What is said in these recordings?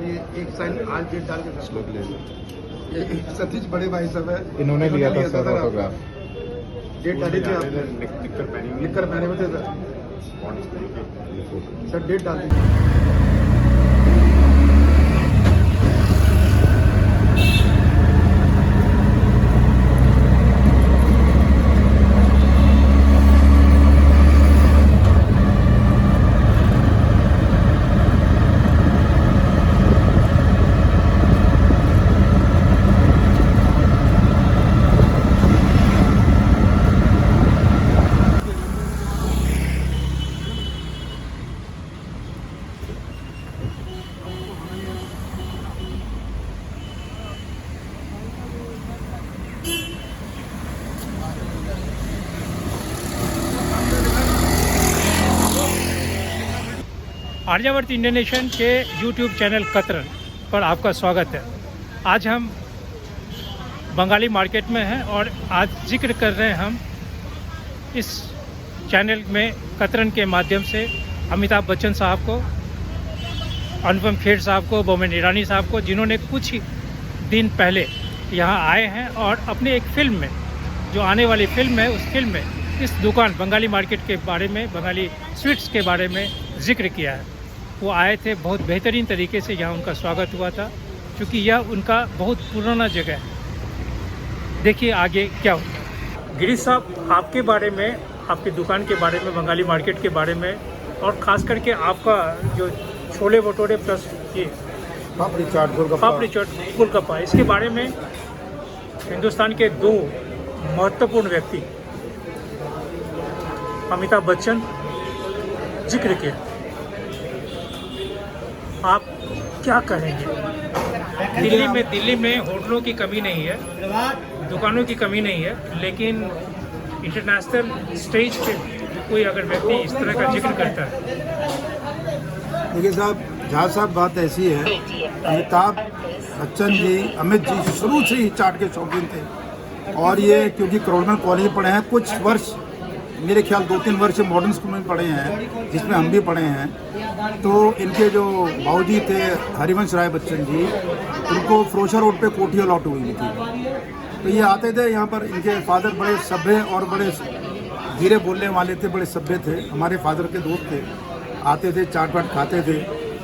ये एक साइन आज डेट डाल के ये सतीश बड़े भाई साहब है, इन्होंने लिया था सर ऑटोग्राफ। डेट डाली थी आपने, लिखकर पहने हुए थे सर डेट डाल दी। आर्यावर्त इंडियन नेशन के यूट्यूब चैनल कतरन पर आपका स्वागत है। आज हम बंगाली मार्केट में हैं और आज जिक्र कर रहे हैं हम इस चैनल में कतरन के माध्यम से अमिताभ बच्चन साहब को, अनुपम खेर साहब को, बोमन ईरानी साहब को, जिन्होंने कुछ ही दिन पहले यहाँ आए हैं और अपने एक फ़िल्म में, जो आने वाली फ़िल्म है, उस फिल्म में इस दुकान बंगाली मार्केट के बारे में, बंगाली स्वीट्स के बारे में जिक्र किया है। वो आए थे, बहुत बेहतरीन तरीके से यहाँ उनका स्वागत हुआ था, क्योंकि यह उनका बहुत पुराना जगह है। देखिए आगे क्या होता है। गिरीश साहब, आपके बारे में, आपकी दुकान के बारे में, बंगाली मार्केट के बारे में, और ख़ास करके आपका जो छोले भटूरे प्लस ये पापड़ी चाट गोलगप्पा, इसके बारे में हिंदुस्तान के दो महत्वपूर्ण व्यक्ति अमिताभ बच्चन जिक्र किया, आप क्या कहेंगे? दिल्ली में होटलों की कमी नहीं है, दुकानों की कमी नहीं है, लेकिन इंटरनेशनल स्टेज पे कोई अगर व्यक्ति इस तरह का जिक्र करता है। देखिए साहब, जहाँ साहब बात ऐसी है, अमिताभ बच्चन जी, अमित जी शुरू से ही चाट के शौकीन थे, और ये क्योंकि करोड़मल कॉलेज पढ़े हैं, कुछ वर्ष मेरे ख्याल 2-3 वर्ष मॉडर्न स्कूल में पढ़े हैं, जिसमें हम भी पढ़े हैं। तो इनके जो बाबूजी थे हरिवंश राय बच्चन जी, उनको फरोशा रोड पे कोठी अलॉट हुई थी। तो ये आते थे यहाँ पर, इनके फादर बड़े सभ्य और बड़े धीरे बोलने वाले थे, बड़े सभ्य थे, हमारे फादर के दोस्त थे, आते थे, चाट वाट खाते थे।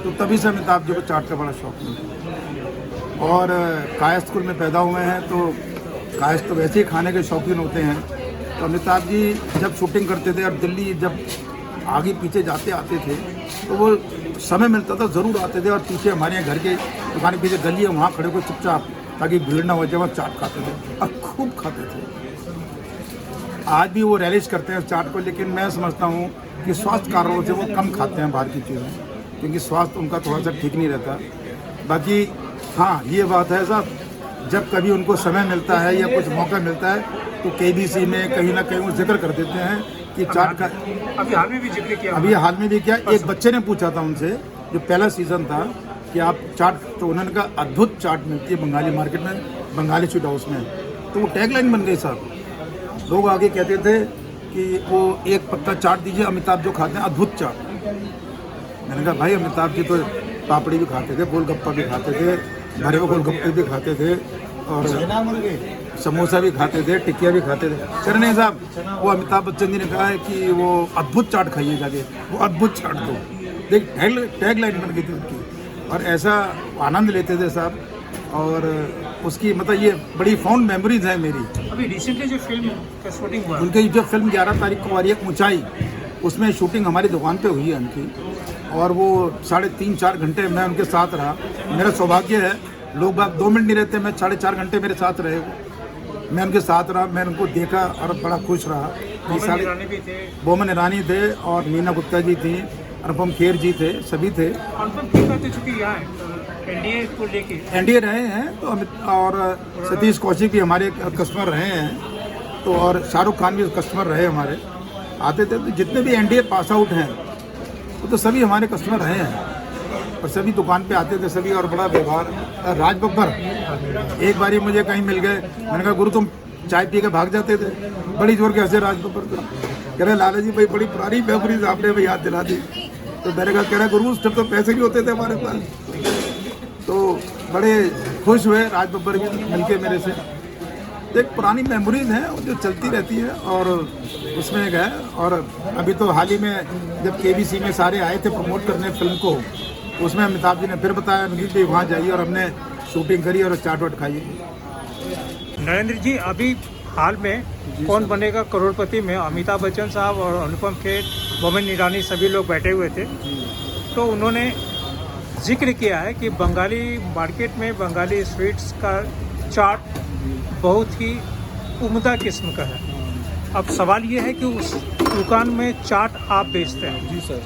तो तभी से अमिताभ जी को चाट का बड़ा शौक था, और कायस्थ स्कूल में पैदा हुए हैं, तो कायस्थ तो वैसे ही खाने के शौकीन होते हैं। तो अमिताभ जी जब शूटिंग करते थे और दिल्ली जब आगे पीछे जाते आते थे, तो वो समय मिलता था ज़रूर आते थे, और पीछे हमारे यहाँ घर के दुकान के पीछे गली है, वहाँ खड़े को चुपचाप, ताकि भीड़ ना हो जाए, वहाँ चाट खाते थे और खूब खाते थे। आज भी वो रैलिश करते हैं चाट को, लेकिन मैं समझता हूँ कि स्वास्थ्य कारणों से वो कम खाते हैं बाहर की चीज़ें, क्योंकि स्वास्थ्य उनका थोड़ा सा ठीक नहीं रहता। बाकी हाँ, ये बात है साहब, जब कभी उनको समय मिलता है या कुछ मौका मिलता है, तो केबीसी में कहीं ना कहीं वो जिक्र कर देते हैं कि चाट का। अभी हाल में भी जिक्र किया। अभी हाल में भी किया। एक बच्चे ने पूछा था उनसे, जो पहला सीज़न था, कि आप चाट, तो उन्होंने कहा अद्भुत चाट मिलती है बंगाली मार्केट में, बंगाली स्वीट हाउस में। तो वो टैगलाइन बन गई साहब। लोग आगे कहते थे कि वो एक पत्ता चाट दीजिए, अमिताभ जो खाते हैं अद्भुत चाट। मैंने कहा भाई, अमिताभ जी तो पापड़ी भी खाते थे, गोलगप्पा भी खाते थे, भरे हुए गोलगप्पे भी खाते थे, और समोसा भी खाते थे, टिकिया भी खाते थे। सर नहीं साहब, वो अमिताभ बच्चन जी ने कहा है कि वो अद्भुत चाट खाइए जाके, वो अद्भुत चाट दो। देख, टैग लाइन बन गई थी उनकी, और ऐसा आनंद लेते थे साहब। और उसकी मतलब ये बड़ी फाउंड मेमोरीज है मेरी। अभी रिसेंटली जो फिल्म का शूटिंग हुआ, उनकी जो फिल्म 11 तारीख को आ रही है ऊंचाई, उसमें शूटिंग हमारी दुकान पे हुई है उनकी, और वो 3.5-4 घंटे मैं उनके साथ रहा। मेरा सौभाग्य है, लोग बात 2 मिनट नहीं रहते, मैं 4.5 घंटे मेरे साथ रहे, मैं उनके साथ रहा, मैं उनको देखा और बड़ा खुश रहा। बोमन ईरानी थे, और मीना गुप्ता जी थी, अनुपम खेर जी थे, सभी थे। एनडीए रहे हैं, तो और सतीश कौशिक भी हमारे कस्टमर रहे हैं, तो और शाहरुख खान भी कस्टमर रहे हमारे, आते थे। तो जितने भी एनडीए पास आउट हैं, वो तो सभी हमारे कस्टमर रहे हैं, और सभी दुकान पे आते थे सभी, और बड़ा व्यवहार। राज बब्बर एक बारी मुझे कहीं मिल गए, मैंने कहा गुरु तुम चाय पी के भाग जाते थे, बड़ी जोर के हंसे राज बब्बर को। कह रहे लाला जी भाई बड़ी पुरानी मेमोरीज आपने भाई याद दिला दी। तो मैंने कहा, कह रहा गुरु उस टाइम तो पैसे नहीं होते थे हमारे पास। तो बड़े खुश हुए राज बब्बर भी मिलके मेरे से। एक पुरानी मेमोरीज हैं जो चलती रहती है और उसमें गए। और अभी तो हाल ही में जब केबीसी में सारे आए थे प्रमोट करने फिल्म को, उसमें अमिताभ जी ने फिर बताया अनिल भाई वहाँ जाइए, और हमने शूटिंग करी और चाट वाट खाई। नरेंद्र जी, अभी हाल में कौन बनेगा करोड़पति में अमिताभ बच्चन साहब और अनुपम खेर, बोमन ईरानी सभी लोग बैठे हुए थे, तो उन्होंने जिक्र किया है कि बंगाली मार्केट में बंगाली स्वीट्स का चाट बहुत ही उम्दा किस्म का है। अब सवाल ये है कि उस दुकान में चाट आप बेचते हैं। जी सर।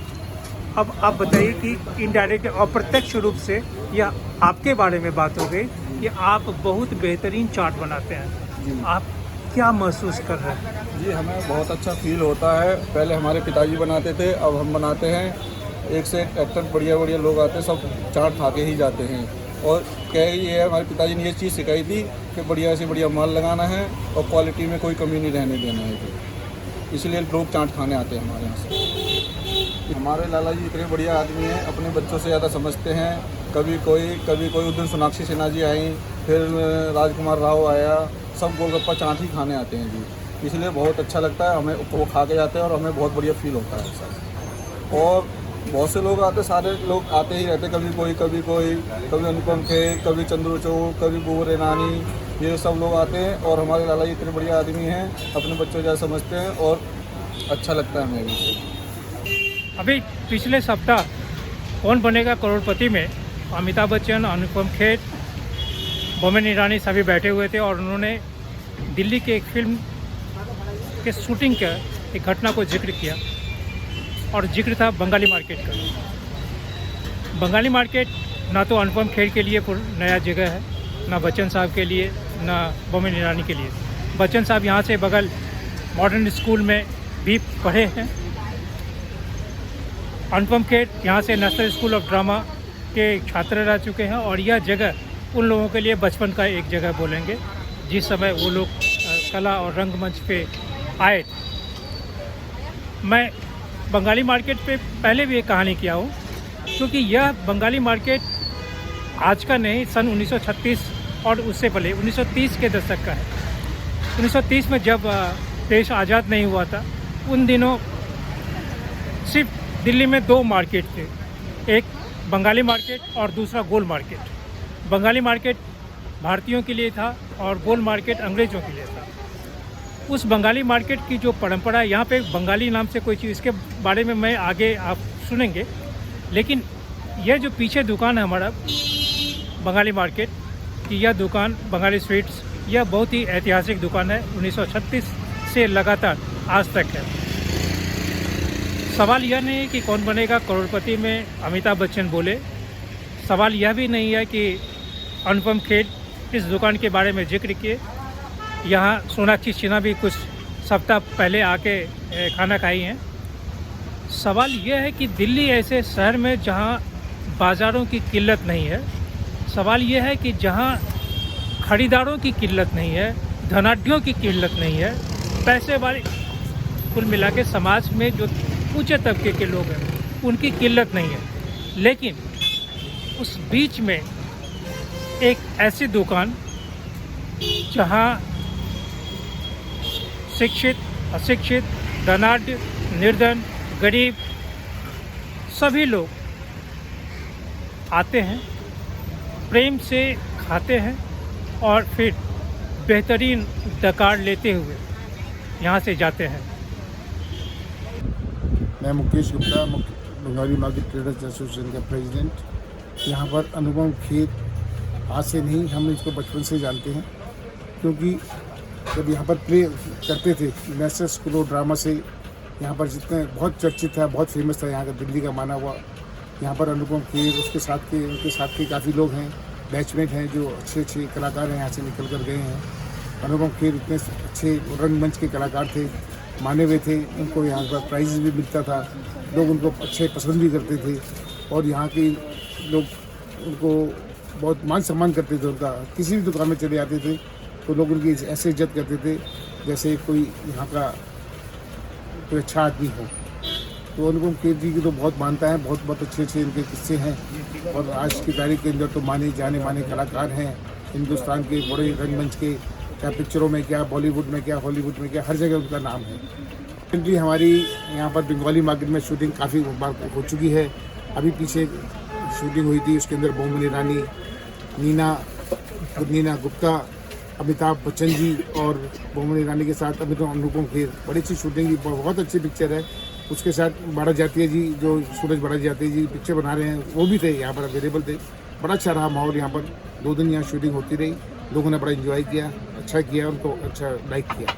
अब आप बताइए कि इनडायरेक्ट और प्रत्यक्ष रूप से यह आपके बारे में बात हो गई कि आप बहुत बेहतरीन चाट बनाते हैं। आप क्या महसूस कर रहे हैं? जी, हमें बहुत अच्छा फील होता है। पहले हमारे पिताजी बनाते थे, अब हम बनाते हैं। एक से एक एक्टर बढ़िया बढ़िया लोग आते हैं, सब चाट खा के ही जाते हैं। और क्या ये है, हमारे पिताजी ने ये चीज़ सिखाई थी कि बढ़िया से बढ़िया माल लगाना है और क्वालिटी में कोई कमी नहीं रहने देना है। इसलिए लोग चाट खाने आते हैं हमारे यहाँ से। हमारे लाला जी इतने बढ़िया आदमी हैं, अपने बच्चों से ज़्यादा समझते हैं। कभी कोई उस दिन सोनाक्षी सिन्हा जी आई, फिर राजकुमार राव आया, सब गोलगप्पा चाट ही खाने आते हैं जी। इसलिए बहुत अच्छा लगता है हमें, वो खा के जाते हैं और हमें बहुत बढ़िया फील होता है सर। और बहुत से लोग आते, सारे लोग आते ही रहते, कभी अनुपम खेर, कभी चंद्रचूड़, कभी बुवर ईरानी, ये सब लोग आते हैं। और हमारे लाला जी इतने बढ़िया आदमी हैं, अपने बच्चों जैसा समझते हैं और अच्छा लगता है हमें भी। अभी पिछले सप्ताह कौन बनेगा करोड़पति में अमिताभ बच्चन, अनुपम खेर, बोमन ईरानी सभी बैठे हुए थे और उन्होंने दिल्ली के एक फिल्म के शूटिंग का एक घटना को जिक्र किया और जिक्र था बंगाली मार्केट का। बंगाली मार्केट ना तो अनुपम खेर के लिए नया जगह है, ना बच्चन साहब के लिए, ना बोमन ईरानी के लिए। बच्चन साहब यहाँ से बगल मॉडर्न स्कूल में भी पढ़े हैं। अनुपम खेर यहाँ से नेशनल स्कूल ऑफ ड्रामा के छात्र रह चुके हैं और यह जगह उन लोगों के लिए बचपन का एक जगह बोलेंगे जिस समय वो लोग कला और रंगमंच पे आए। मैं बंगाली मार्केट पे पहले भी एक कहानी किया हूँ, क्योंकि यह बंगाली मार्केट आज का नहीं, सन 1936 और उससे पहले 1930 के दशक का है। 1930 में जब देश आज़ाद नहीं हुआ था, उन दिनों सिर्फ दिल्ली में 2 मार्केट थे, एक बंगाली मार्केट और दूसरा गोल मार्केट। बंगाली मार्केट भारतीयों के लिए था और गोल मार्केट अंग्रेज़ों के लिए था। उस बंगाली मार्केट की जो परंपरा, यहाँ पे बंगाली नाम से कोई चीज़, इसके बारे में मैं आगे आप सुनेंगे। लेकिन यह जो पीछे दुकान है हमारा बंगाली मार्केट की, यह दुकान बंगाली स्वीट्स, यह बहुत ही ऐतिहासिक दुकान है। 1936 से लगातार आज तक है। सवाल यह नहीं है कि कौन बनेगा करोड़पति में अमिताभ बच्चन बोले, सवाल यह भी नहीं है कि अनुपम खेर इस दुकान के बारे में जिक्र किए। यहाँ सोनाक्षी सिन्हा भी कुछ सप्ताह पहले आके खाना खाई हैं। सवाल यह है कि दिल्ली ऐसे शहर में जहाँ बाज़ारों की किल्लत नहीं है, सवाल यह है कि जहाँ खरीदारों की किल्लत नहीं है, धनाढ्यों की किल्लत नहीं है, पैसे वाले, कुल मिला के समाज में जो ऊंचे तबके के लोग हैं उनकी किल्लत नहीं है। लेकिन उस बीच में एक ऐसी दुकान जहाँ शिक्षित, अशिक्षित, धनाढ्य, निर्धन, गरीब सभी लोग आते हैं, प्रेम से खाते हैं और फिर बेहतरीन डकार लेते हुए यहाँ से जाते हैं। मैं Mukesh Gupta, Bengali market traders association का प्रेसिडेंट। यहाँ पर अनुपम खेर आज से नहीं, हम इसको बचपन से जानते हैं, क्योंकि जब यहाँ पर प्ले करते थे नेशनल स्कूल ऑफ ड्रामा से, यहाँ पर जितने बहुत चर्चित था, बहुत फेमस था यहाँ का, दिल्ली का माना हुआ। यहाँ पर अनुपम खेर, उनके साथ के काफ़ी लोग हैं, बैचमेट हैं जो अच्छे अच्छे कलाकार हैं, यहाँ से निकल कर गए हैं। अनुपम खेर इतने अच्छे रंगमंच के कलाकार थे, माने हुए थे, उनको यहाँ पर प्राइज़ भी मिलता था, लोग उनको अच्छे पसंद भी करते थे और यहाँ के लोग उनको बहुत मान सम्मान करते थे। उनका किसी भी दुकान में चले जाते थे तो लोग उनकी ऐसे इज्जत करते थे जैसे कोई यहाँ का कोई अच्छा आदमी हो। तो अनुपम खेर जी की तो बहुत मानता है, बहुत बहुत अच्छे अच्छे इनके किस्से हैं और आज की तारीख के अंदर तो माने जाने माने कलाकार हैं हिंदुस्तान के बड़े रंगमंच के, क्या पिक्चरों में, क्या बॉलीवुड में, क्या हॉलीवुड में, क्या हर जगह उनका नाम है। रिसेंटली हमारी यहाँ पर बंगाली मार्केट में शूटिंग काफ़ी बार हो चुकी है। अभी पीछे शूटिंग हुई थी, उसके अंदर बोमनी रानी, नीना गुप्ता, अमिताभ बच्चन जी और बोमनी रानी के साथ अनुपम खेर, बड़ी अच्छी शूटिंग, बहुत अच्छी पिक्चर है। उसके साथ बड़ा जातीय जी, जो सूरज बड़ा जातीय जी पिक्चर बना रहे हैं, वो भी थे यहाँ पर, अवेलेबल थे। बड़ा अच्छा रहा माहौल यहाँ पर, 2 दिन यहाँ शूटिंग होती रही, लोगों ने बड़ा एंजॉय किया, अच्छा किया, उनको अच्छा लाइक किया।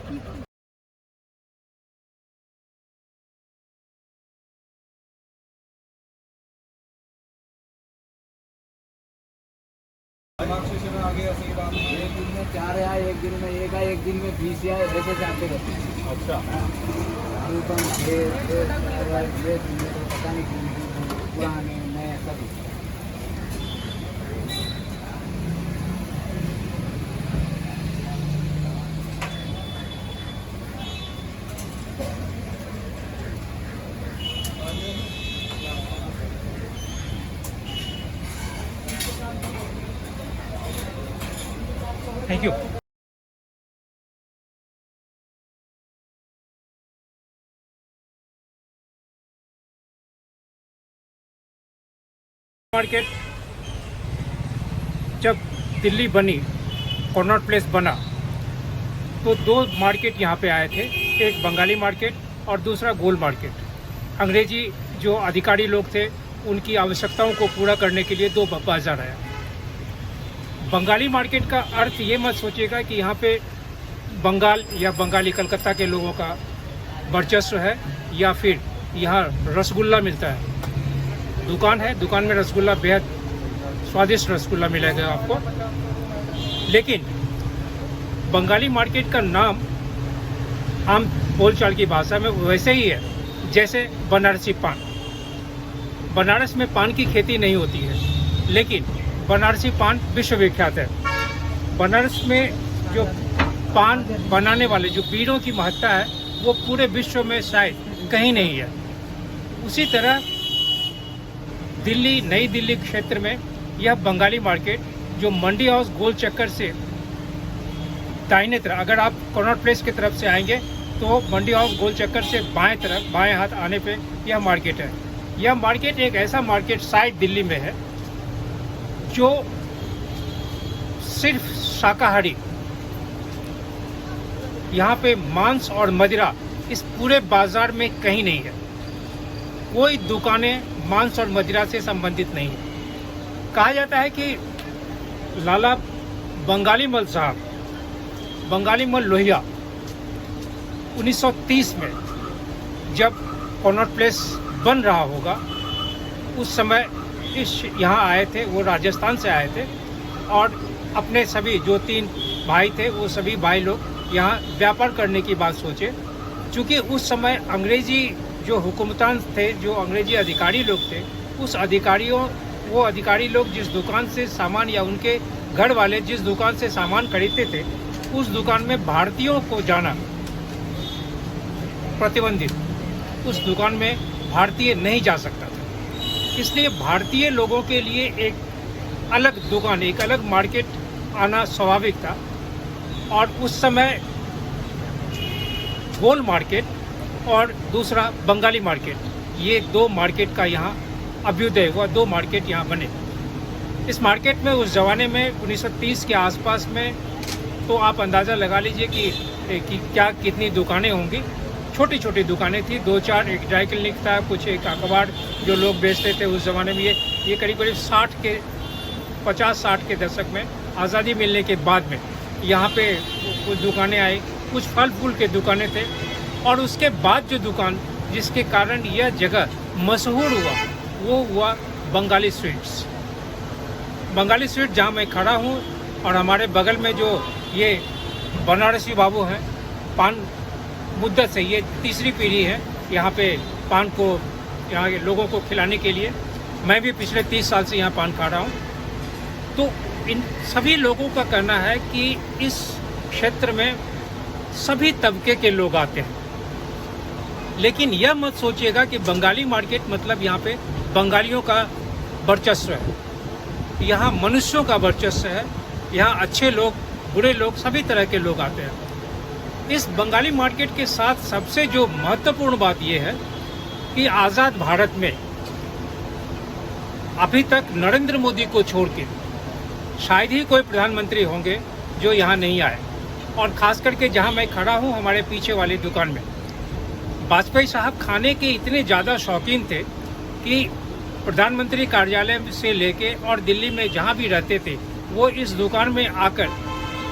एक दिन में 4 या एक दिन में 1 या एक दिन में 20 या ऐसे जाते रहते हैं। अच्छा, अनुपम खेर ये पता नहीं पुराने नए सभी। Thank you. मार्केट जब दिल्ली बनी, कॉर्नर प्लेस बना, तो 2 मार्केट यहाँ पे आए थे, एक बंगाली मार्केट और दूसरा गोल मार्केट। अंग्रेजी जो अधिकारी लोग थे उनकी आवश्यकताओं को पूरा करने के लिए 2 बाजार आया। बंगाली मार्केट का अर्थ ये मत सोचिएगा कि यहाँ पे बंगाल या बंगाली कलकत्ता के लोगों का वर्चस्व है या फिर यहाँ रसगुल्ला मिलता है। दुकान है, दुकान में रसगुल्ला, बेहद स्वादिष्ट रसगुल्ला मिलेगा आपको। लेकिन बंगाली मार्केट का नाम आम बोलचाल की भाषा में वैसे ही है जैसे बनारसी पान। बनारस में पान की खेती नहीं होती है, लेकिन बनारसी पान विश्वविख्यात है। बनारस में जो पान बनाने वाले जो बीड़ों की महत्ता है वो पूरे विश्व में शायद कहीं नहीं है। उसी तरह दिल्ली, नई दिल्ली क्षेत्र में यह बंगाली मार्केट जो मंडी हाउस गोल चक्कर से दाहिने तरफ, अगर आप कॉर्नर प्लेस की तरफ से आएंगे तो मंडी हाउस गोल चक्कर से बाएं तरफ, बाएं हाथ आने पे यह मार्केट है। यह मार्केट एक ऐसा मार्केट शायद दिल्ली में है जो सिर्फ शाकाहारी, यहाँ पे मांस और मदिरा इस पूरे बाजार में कहीं नहीं है। कोई दुकानें मांस और मदिरा से संबंधित नहीं है। कहा जाता है कि लाला बंगाली मल साहब, बंगाली मल लोहिया 1930 में जब कॉर्नर प्लेस बन रहा होगा, उस समय यहाँ आए थे, वो राजस्थान से आए थे और अपने सभी जो 3 भाई थे वो सभी भाई लोग यहाँ व्यापार करने की बात सोचे। चूँकि उस समय अंग्रेजी जो हुकूमतान थे, जो अंग्रेजी अधिकारी लोग थे, वो अधिकारी लोग जिस दुकान से सामान या उनके घर वाले जिस दुकान से सामान खरीदते थे उस दुकान में भारतीयों को जाना प्रतिबंधित, उस दुकान में भारतीय नहीं जा सकता था। इसलिए भारतीय लोगों के लिए एक अलग दुकान, एक अलग मार्केट आना स्वाभाविक था। और उस समय गोल मार्केट और दूसरा बंगाली मार्केट, ये 2 मार्केट का यहाँ अभ्युदय हुआ, 2 मार्केट यहाँ बने। इस मार्केट में उस ज़माने में 1930 के आसपास में तो आप अंदाज़ा लगा लीजिए कि क्या कितनी दुकानें होंगी। छोटी छोटी दुकानें थी, 2-4, एक ड्राई क्लिनिक था, कुछ एक अखबार जो लोग बेचते थे उस ज़माने में। ये करीब करीब 50-60 के दशक में आज़ादी मिलने के बाद में यहाँ पे कुछ दुकानें आई, कुछ फल फूल के दुकानें थे। और उसके बाद जो दुकान जिसके कारण यह जगह मशहूर हुआ वो हुआ बंगाली स्वीट्स। बंगाली स्वीट जहाँ मैं खड़ा हूँ और हमारे बगल में जो ये बनारसी बाबू हैं, पान मुद्दत से ये 3री पीढ़ी है यहाँ पे पान को यहाँ के लोगों को खिलाने के लिए। मैं भी पिछले 30 साल से यहाँ पान खा रहा हूँ। तो इन सभी लोगों का कहना है कि इस क्षेत्र में सभी तबके के लोग आते हैं, लेकिन यह मत सोचिएगा कि बंगाली मार्केट मतलब यहाँ पे बंगालियों का वर्चस्व है। यहाँ मनुष्यों का वर्चस्व है। यहाँ अच्छे लोग, बुरे लोग, सभी तरह के लोग आते हैं। इस बंगाली मार्केट के साथ सबसे जो महत्वपूर्ण बात यह है कि आज़ाद भारत में अभी तक नरेंद्र मोदी को छोड़ के शायद ही कोई प्रधानमंत्री होंगे जो यहाँ नहीं आए। और ख़ास करके जहाँ मैं खड़ा हूँ, हमारे पीछे वाली दुकान में, वाजपेयी साहब खाने के इतने ज़्यादा शौकीन थे कि प्रधानमंत्री कार्यालय से लेके और दिल्ली में जहाँ भी रहते थे, वो इस दुकान में आकर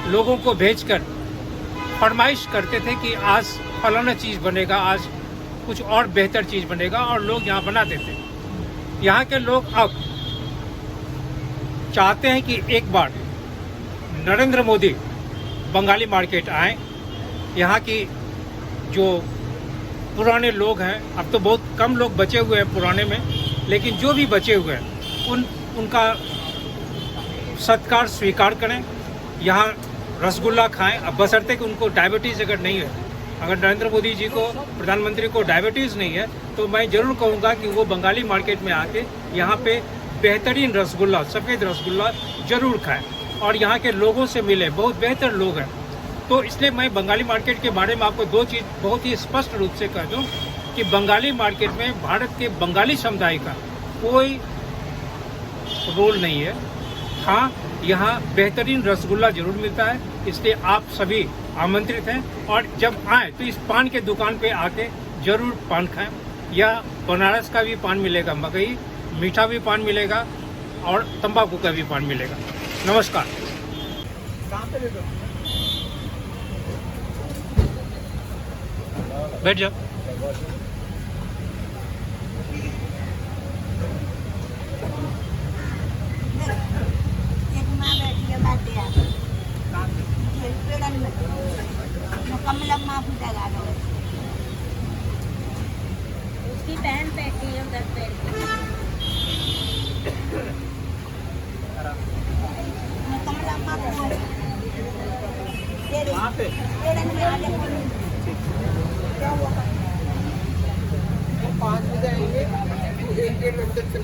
लोगों को भेजकर फरमाइश करते थे कि आज फलाना चीज़ बनेगा, आज कुछ और बेहतर चीज़ बनेगा, और लोग यहाँ बनाते थे। यहाँ के लोग अब चाहते हैं कि एक बार नरेंद्र मोदी बंगाली मार्केट आए। यहाँ की जो पुराने लोग हैं, अब तो बहुत कम लोग बचे हुए हैं पुराने में, लेकिन जो भी बचे हुए हैं उनका सत्कार स्वीकार करें, यहाँ रसगुल्ला खाएं। अब बशर्ते कि उनको डायबिटीज़ अगर नहीं है, अगर नरेंद्र मोदी जी को, प्रधानमंत्री को डायबिटीज़ नहीं है, तो मैं ज़रूर कहूँगा कि वो बंगाली मार्केट में आके यहाँ पे बेहतरीन रसगुल्ला, सफ़ेद रसगुल्ला ज़रूर खाएं और यहाँ के लोगों से मिले। बहुत बेहतर लोग हैं। तो इसलिए मैं बंगाली मार्केट के बारे में आपको दो चीज़ बहुत ही स्पष्ट रूप से कह दूँ कि बंगाली मार्केट में भारत के बंगाली समुदाय का कोई रोल नहीं है। हाँ, यहाँ बेहतरीन रसगुल्ला जरूर मिलता है, इसलिए आप सभी आमंत्रित हैं। और जब आएँ तो इस पान के दुकान पे आके जरूर पान खाएं। या बनारस का भी पान मिलेगा, मकई मीठा भी पान मिलेगा और तंबाकू का भी पान मिलेगा। नमस्कार। बैठ जाओ। उसकी बहन बैठी है उधर बैठ पाँच बजे आएंगे, एक घंटे से